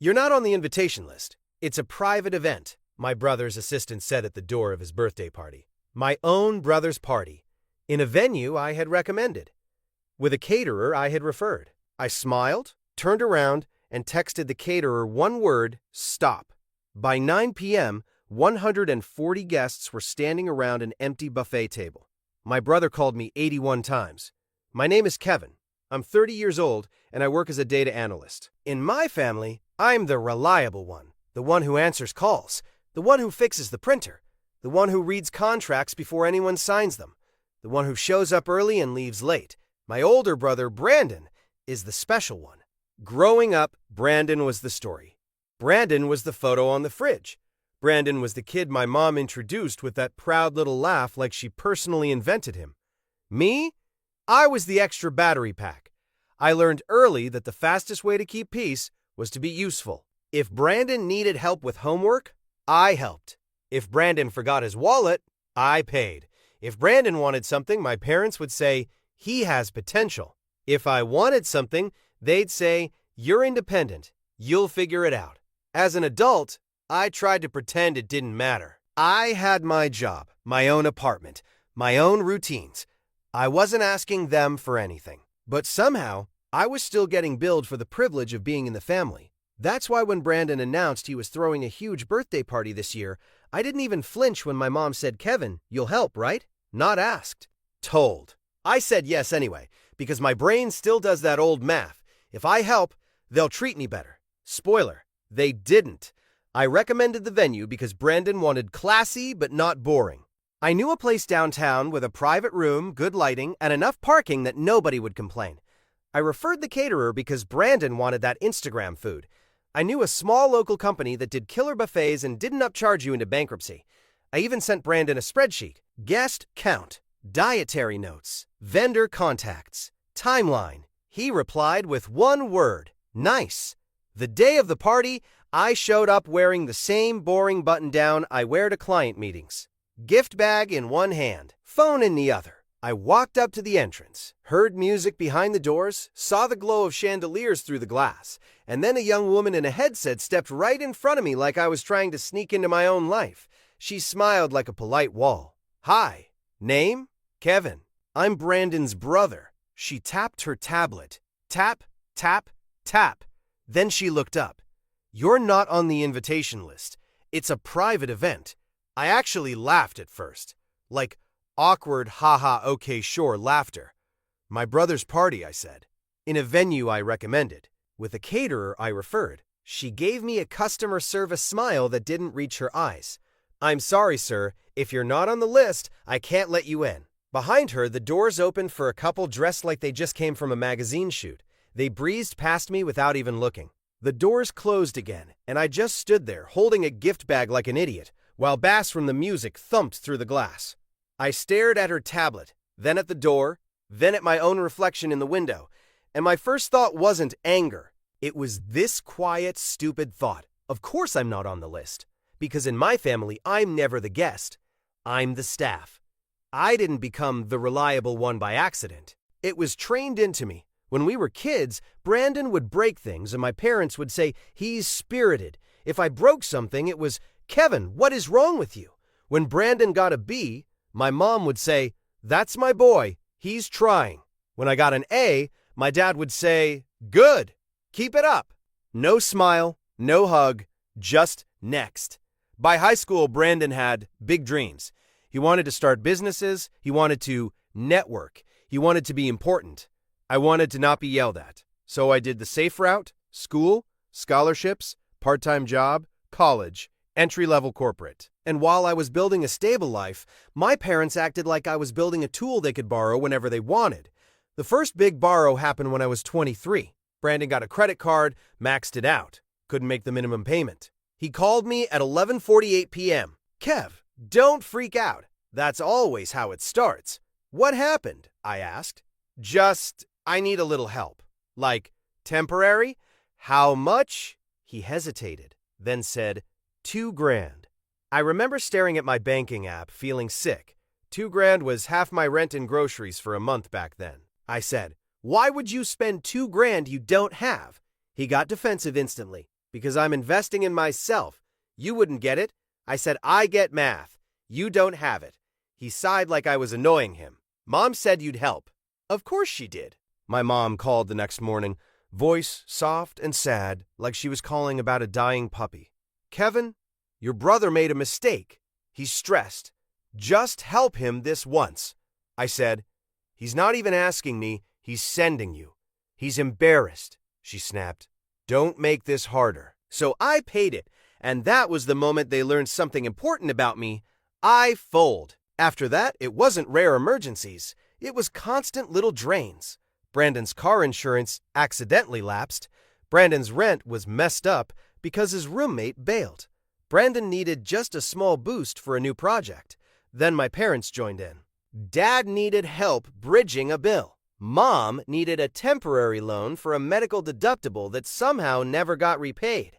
You're not on the invitation list. It's a private event, my brother's assistant said at the door of his birthday party. My own brother's party, in a venue I had recommended, with a caterer I had referred. I smiled, turned around, and texted the caterer one word, stop. By 9 p.m., 140 guests were standing around an empty buffet table. My brother called me 81 times. My name is Kevin. I'm 30 years old, and I work as a data analyst. In my family, I'm the reliable one, the one who answers calls, the one who fixes the printer, the one who reads contracts before anyone signs them, the one who shows up early and leaves late. My older brother, Brandon, is the special one. Growing up, Brandon was the story. Brandon was the photo on the fridge. Brandon was the kid my mom introduced with that proud little laugh like she personally invented him. Me? I was the extra battery pack. I learned early that the fastest way to keep peace was to be useful. If Brandon needed help with homework, I helped. If Brandon forgot his wallet, I paid. If Brandon wanted something, my parents would say, he has potential. If I wanted something, they'd say, you're independent. You'll figure it out. As an adult, I tried to pretend it didn't matter. I had my job, my own apartment, my own routines. I wasn't asking them for anything. But somehow, I was still getting billed for the privilege of being in the family. That's why when Brandon announced he was throwing a huge birthday party this year, I didn't even flinch when my mom said, Kevin, you'll help, right? Not asked. Told. I said yes anyway, because my brain still does that old math. If I help, they'll treat me better. Spoiler, they didn't. I recommended the venue because Brandon wanted classy but not boring. I knew a place downtown with a private room, good lighting, and enough parking that nobody would complain. I referred the caterer because Brandon wanted that Instagram food. I knew a small local company that did killer buffets and didn't upcharge you into bankruptcy. I even sent Brandon a spreadsheet. Guest count, dietary notes, vendor contacts, timeline. He replied with one word, nice. The day of the party, I showed up wearing the same boring button-down I wear to client meetings. Gift bag in one hand, phone in the other. I walked up to the entrance, heard music behind the doors, saw the glow of chandeliers through the glass, and then a young woman in a headset stepped right in front of me like I was trying to sneak into my own life. She smiled like a polite wall. Hi. Name? Kevin. I'm Brandon's brother. She tapped her tablet. Tap, tap, tap. Then she looked up. You're not on the invitation list. It's a private event. I actually laughed at first. Like, awkward, haha, okay, sure laughter. My brother's party, I said. In a venue I recommended. With a caterer I referred. She gave me a customer service smile that didn't reach her eyes. I'm sorry, sir. If you're not on the list, I can't let you in. Behind her, the doors opened for a couple dressed like they just came from a magazine shoot. They breezed past me without even looking. The doors closed again, and I just stood there, holding a gift bag like an idiot, while bass from the music thumped through the glass. I stared at her tablet, then at the door, then at my own reflection in the window, and my first thought wasn't anger. It was this quiet, stupid thought. Of course I'm not on the list, because in my family, I'm never the guest. I'm the staff. I didn't become the reliable one by accident. It was trained into me. When we were kids, Brandon would break things and my parents would say, he's spirited. If I broke something, it was, Kevin, what is wrong with you? When Brandon got a B, my mom would say, that's my boy, he's trying. When I got an A, my dad would say, good, keep it up. No smile, no hug, just next. By high school, Brandon had big dreams. He wanted to start businesses, he wanted to network, he wanted to be important. I wanted to not be yelled at, so I did the safe route, school, scholarships, part-time job, college, entry-level corporate. And while I was building a stable life, my parents acted like I was building a tool they could borrow whenever they wanted. The first big borrow happened when I was 23. Brandon got a credit card, maxed it out, couldn't make the minimum payment. He called me at 11:48 p.m. Kev, don't freak out. That's always how it starts. What happened? I asked. I need a little help. Like, temporary? How much? He hesitated, then said, $2,000. I remember staring at my banking app, feeling sick. $2,000 was half my rent and groceries for a month back then. I said, why would you spend $2,000 you don't have? He got defensive instantly. Because I'm investing in myself. You wouldn't get it. I said, I get math. You don't have it. He sighed like I was annoying him. Mom said you'd help. Of course she did. My mom called the next morning, voice soft and sad, like she was calling about a dying puppy. Kevin, your brother made a mistake. He's stressed. Just help him this once. I said, he's not even asking me, he's sending you. He's embarrassed, she snapped. Don't make this harder. So I paid it, and that was the moment they learned something important about me. I fold. After that, it wasn't rare emergencies. It was constant little drains. Brandon's car insurance accidentally lapsed. Brandon's rent was messed up because his roommate bailed. Brandon needed just a small boost for a new project. Then my parents joined in. Dad needed help bridging a bill. Mom needed a temporary loan for a medical deductible that somehow never got repaid.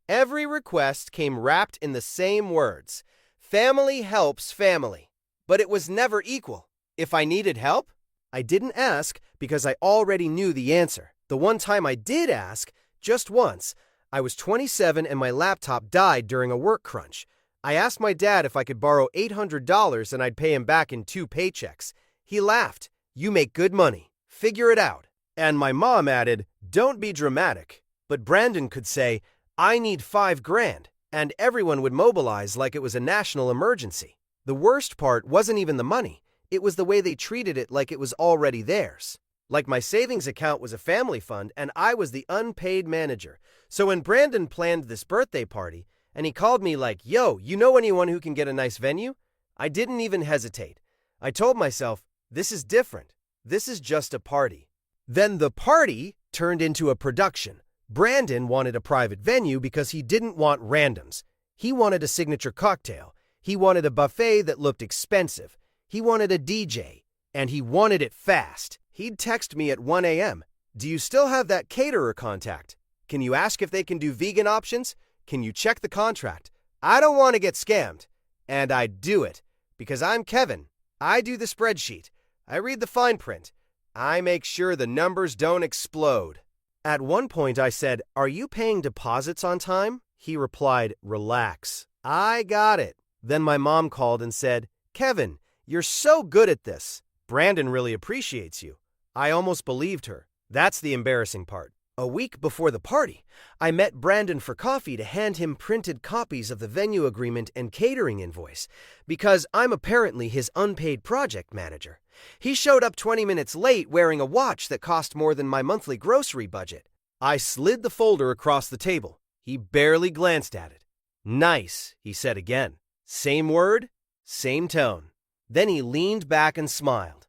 Every request came wrapped in the same words. Family helps family. But it was never equal. If I needed help, I didn't ask because I already knew the answer. The one time I did ask, just once, I was 27 and my laptop died during a work crunch. I asked my dad if I could borrow $800 and I'd pay him back in 2 paychecks. He laughed. You make good money. Figure it out. And my mom added, don't be dramatic. But Brandon could say, I need $5,000, and everyone would mobilize like it was a national emergency. The worst part wasn't even the money. It was the way they treated it like it was already theirs. Like my savings account was a family fund and I was the unpaid manager. So when Brandon planned this birthday party and he called me like, yo, you know anyone who can get a nice venue? I didn't even hesitate. I told myself, this is different. This is just a party. Then the party turned into a production. Brandon wanted a private venue because he didn't want randoms. He wanted a signature cocktail. He wanted a buffet that looked expensive. He wanted a DJ. And he wanted it fast. He'd text me at 1 a.m. Do you still have that caterer contact? Can you ask if they can do vegan options? Can you check the contract? I don't want to get scammed. And I'd do it. Because I'm Kevin. I do the spreadsheet. I read the fine print. I make sure the numbers don't explode. At one point I said, are you paying deposits on time? He replied, relax. I got it. Then my mom called and said, Kevin, you're so good at this. Brandon really appreciates you. I almost believed her. That's the embarrassing part. A week before the party, I met Brandon for coffee to hand him printed copies of the venue agreement and catering invoice, because I'm apparently his unpaid project manager. He showed up 20 minutes late wearing a watch that cost more than my monthly grocery budget. I slid the folder across the table. He barely glanced at it. Nice, he said again. Same word, same tone. Then he leaned back and smiled.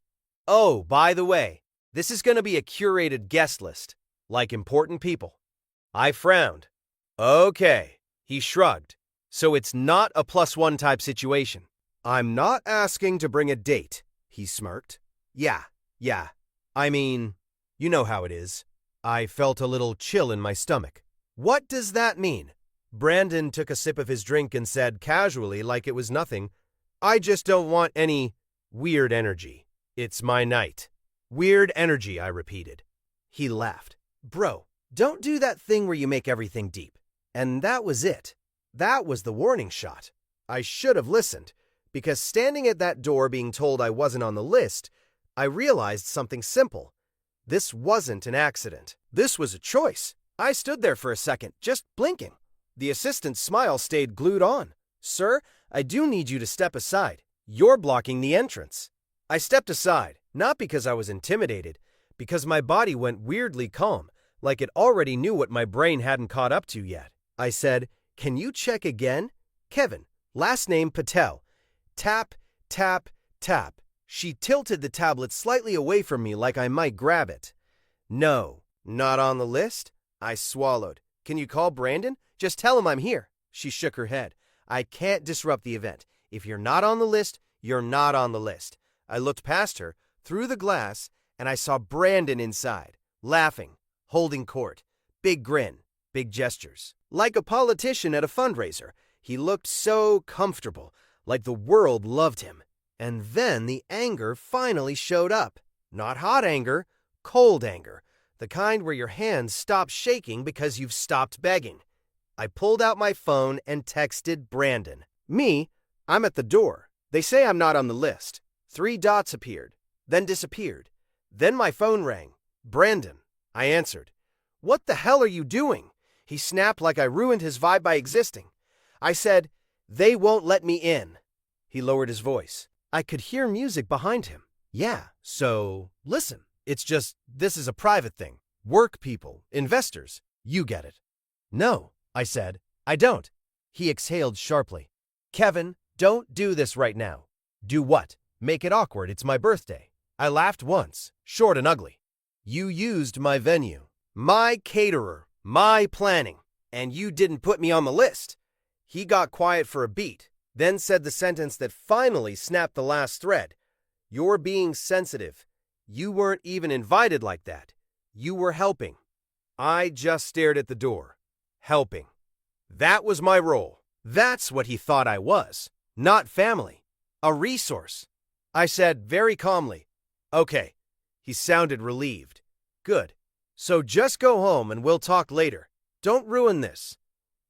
Oh, by the way, this is going to be a curated guest list, like important people. I frowned. Okay, he shrugged. So it's not a +1 type situation. I'm not asking to bring a date, he smirked. Yeah. I mean, you know how it is. I felt a little chill in my stomach. What does that mean? Brandon took a sip of his drink and said casually, like it was nothing, I just don't want any weird energy. It's my night. Weird energy, I repeated. He laughed. Bro, don't do that thing where you make everything deep. And that was it. That was the warning shot. I should have listened, because standing at that door being told I wasn't on the list, I realized something simple. This wasn't an accident. This was a choice. I stood there for a second, just blinking. The assistant's smile stayed glued on. Sir, I do need you to step aside. You're blocking the entrance. I stepped aside, not because I was intimidated, because my body went weirdly calm, like it already knew what my brain hadn't caught up to yet. I said, can you check again? Kevin, last name Patel. Tap, tap, tap. She tilted the tablet slightly away from me like I might grab it. No, not on the list? I swallowed. Can you call Brandon? Just tell him I'm here. She shook her head. I can't disrupt the event. If you're not on the list, you're not on the list. I looked past her, through the glass, and I saw Brandon inside, laughing, holding court. Big grin, big gestures. Like a politician at a fundraiser, he looked so comfortable, like the world loved him. And then the anger finally showed up. Not hot anger, cold anger. The kind where your hands stop shaking because you've stopped begging. I pulled out my phone and texted Brandon. Me, I'm at the door. They say I'm not on the list. 3 dots appeared, then disappeared. Then my phone rang. Brandon. I answered. What the hell are you doing? He snapped like I ruined his vibe by existing. I said, they won't let me in. He lowered his voice. I could hear music behind him. Yeah, so listen. It's just, this is a private thing. Work people, investors. You get it. No, I said. I don't. He exhaled sharply. Kevin, don't do this right now. Do what? Make it awkward. It's my birthday. I laughed once, short and ugly. You used my venue, my caterer, my planning, and you didn't put me on the list. He got quiet for a beat, then said the sentence that finally snapped the last thread. You're being sensitive. You weren't even invited like that. You were helping. I just stared at the door. Helping. That was my role. That's what he thought I was. Not family. A resource. I said very calmly, okay. He sounded relieved. Good. So just go home and we'll talk later. Don't ruin this.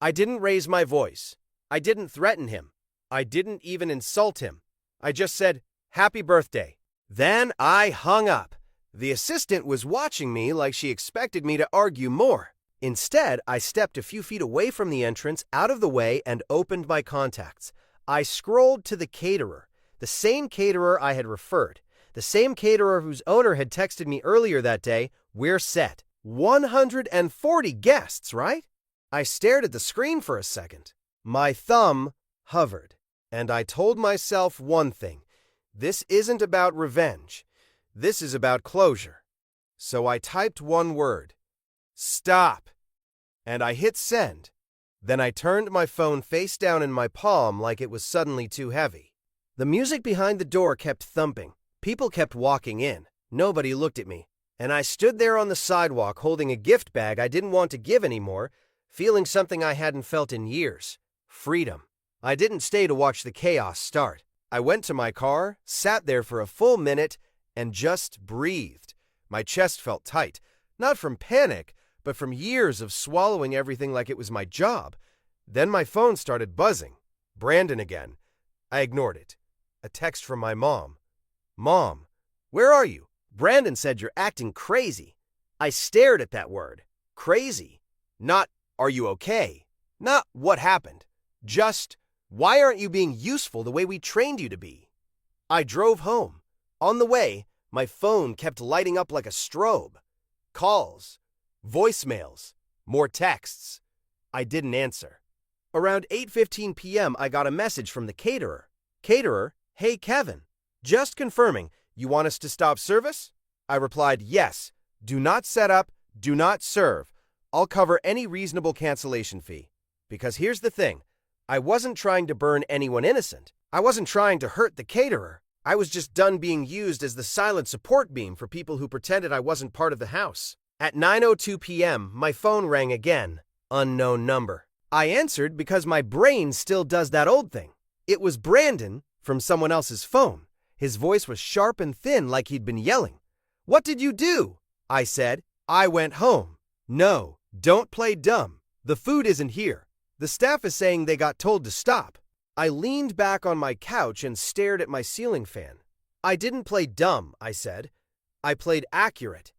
I didn't raise my voice. I didn't threaten him. I didn't even insult him. I just said, happy birthday. Then I hung up. The assistant was watching me like she expected me to argue more. Instead, I stepped a few feet away from the entrance, out of the way, and opened my contacts. I scrolled to the caterer, the same caterer I had referred, the same caterer whose owner had texted me earlier that day. We're set. 140 guests, right? I stared at the screen for a second. My thumb hovered, and I told myself one thing. This isn't about revenge. This is about closure. So I typed one word. Stop. And I hit send. Then I turned my phone face down in my palm like it was suddenly too heavy. The music behind the door kept thumping. People kept walking in. Nobody looked at me. And I stood there on the sidewalk holding a gift bag I didn't want to give anymore, feeling something I hadn't felt in years. Freedom. I didn't stay to watch the chaos start. I went to my car, sat there for a full minute, and just breathed. My chest felt tight, not from panic, but from years of swallowing everything like it was my job. Then my phone started buzzing. Brandon again. I ignored it. A text from my mom. Mom, where are you? Brandon said you're acting crazy. I stared at that word. Crazy. Not, are you okay? Not, what happened? Just, why aren't you being useful the way we trained you to be? I drove home. On the way, my phone kept lighting up like a strobe. Calls, voicemails, more texts. I didn't answer. Around 8:15 p.m., I got a message from the caterer. Caterer, hey Kevin, just confirming, you want us to stop service? I replied, yes. Do not set up, do not serve. I'll cover any reasonable cancellation fee. Because here's the thing. I wasn't trying to burn anyone innocent. I wasn't trying to hurt the caterer. I was just done being used as the silent support beam for people who pretended I wasn't part of the house. At 9:02 p.m., my phone rang again. Unknown number. I answered because my brain still does that old thing. It was Brandon from someone else's phone. His voice was sharp and thin like he'd been yelling. What did you do? I said. I went home. No, don't play dumb. The food isn't here. The staff is saying they got told to stop. I leaned back on my couch and stared at my ceiling fan. I didn't play dumb, I said. I played accurate.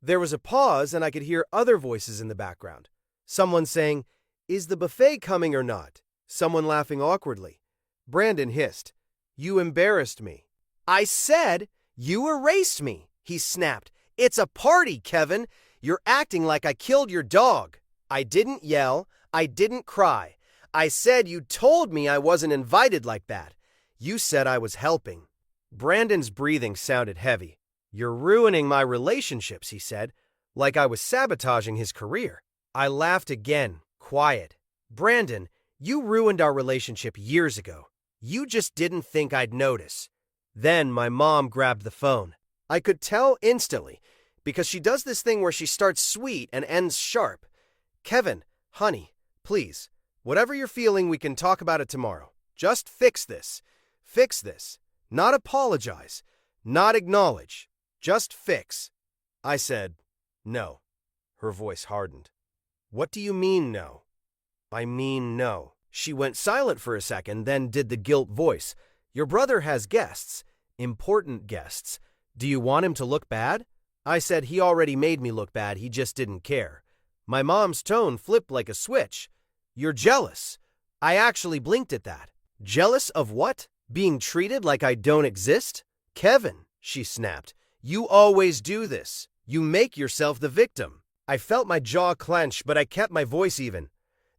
There was a pause and I could hear other voices in the background. Someone saying, is the buffet coming or not? Someone laughing awkwardly. Brandon hissed, you embarrassed me. I said, you erased me, he snapped. It's a party, Kevin. You're acting like I killed your dog. I didn't yell. I didn't cry. I said you told me I wasn't invited like that. You said I was helping. Brandon's breathing sounded heavy. You're ruining my relationships, he said, like I was sabotaging his career. I laughed again, quiet. Brandon, you ruined our relationship years ago. You just didn't think I'd notice. Then my mom grabbed the phone. I could tell instantly, because she does this thing where she starts sweet and ends sharp. Kevin, honey, please, whatever you're feeling, we can talk about it tomorrow. Just fix this. Fix this. Not apologize. Not acknowledge. Just fix. I said, no. Her voice hardened. What do you mean, no? I mean, no. She went silent for a second, then did the guilt voice. Your brother has guests. Important guests. Do you want him to look bad? I said he already made me look bad, he just didn't care. My mom's tone flipped like a switch. You're jealous. I actually blinked at that. Jealous of what? Being treated like I don't exist? Kevin, she snapped, you always do this. You make yourself the victim. I felt my jaw clench, but I kept my voice even.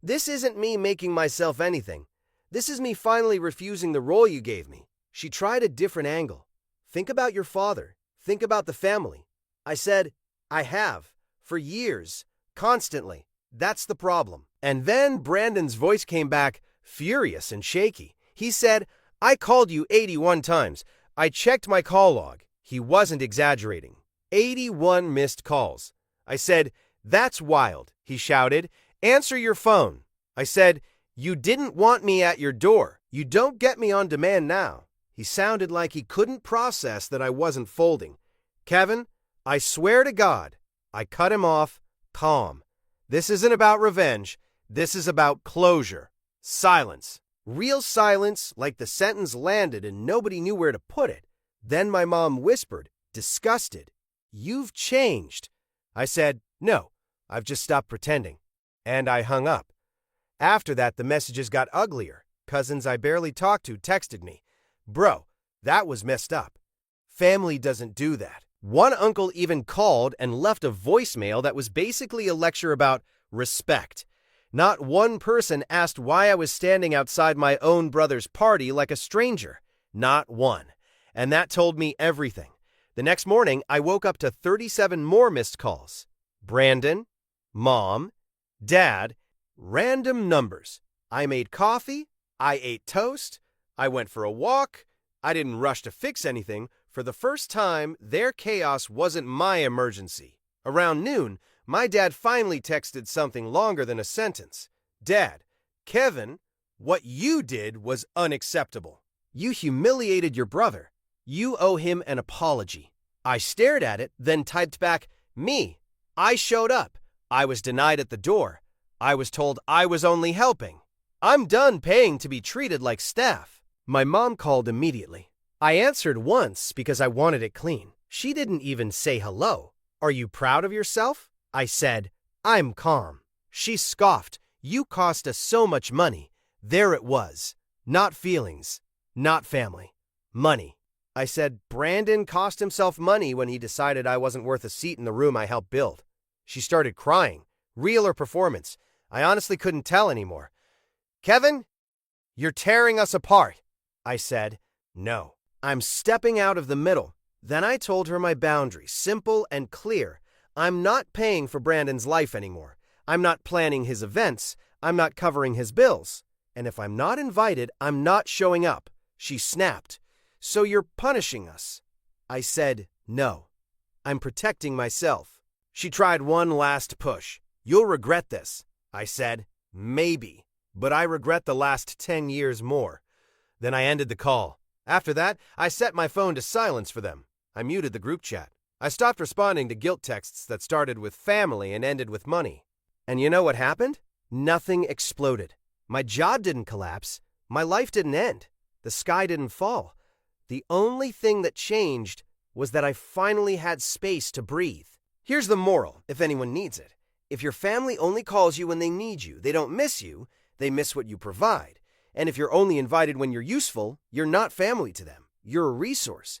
This isn't me making myself anything. This is me finally refusing the role you gave me. She tried a different angle. Think about your father. Think about the family. I said, I have. For years. Constantly. That's the problem. And then Brandon's voice came back, furious and shaky. He said, I called you 81 times. I checked my call log. He wasn't exaggerating. 81 missed calls. I said, that's wild, he shouted. Answer your phone. I said, you didn't want me at your door. You don't get me on demand now. He sounded like he couldn't process that I wasn't folding. Kevin, I swear to God, I cut him off, calm. This isn't about revenge. This is about closure. Silence. Real silence, like the sentence landed and nobody knew where to put it. Then my mom whispered, disgusted, you've changed. I said, no, I've just stopped pretending. And I hung up. After that, the messages got uglier. Cousins I barely talked to texted me, bro, that was messed up. Family doesn't do that. One uncle even called and left a voicemail that was basically a lecture about respect. Not one person asked why I was standing outside my own brother's party like a stranger. Not one. And that told me everything. The next morning, I woke up to 37 more missed calls. Brandon, Mom, Dad, random numbers. I made coffee. I ate toast. I went for a walk. I didn't rush to fix anything. For the first time, their chaos wasn't my emergency. Around noon, my dad finally texted something longer than a sentence. Dad, Kevin, what you did was unacceptable. You humiliated your brother. You owe him an apology. I stared at it, then typed back, me. I showed up. I was denied at the door. I was told I was only helping. I'm done paying to be treated like staff. My mom called immediately. I answered once because I wanted it clean. She didn't even say hello. Are you proud of yourself? I said, I'm calm. She scoffed. You cost us so much money. There it was. Not feelings. Not family. Money. I said, Brandon cost himself money when he decided I wasn't worth a seat in the room I helped build. She started crying. Real or performance? I honestly couldn't tell anymore. Kevin, you're tearing us apart. I said, no. I'm stepping out of the middle. Then I told her my boundary, simple and clear. I'm not paying for Brandon's life anymore. I'm not planning his events. I'm not covering his bills. And if I'm not invited, I'm not showing up. She snapped. So you're punishing us. I said, no. I'm protecting myself. She tried one last push. You'll regret this. I said, maybe. But I regret the last 10 years more. Then I ended the call. After that, I set my phone to silence for them. I muted the group chat. I stopped responding to guilt texts that started with family and ended with money. And you know what happened? Nothing exploded. My job didn't collapse. My life didn't end. The sky didn't fall. The only thing that changed was that I finally had space to breathe. Here's the moral, if anyone needs it. If your family only calls you when they need you, they don't miss you, they miss what you provide. And if you're only invited when you're useful, you're not family to them. You're a resource.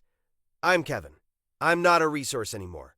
I'm Kevin. I'm not a resource anymore.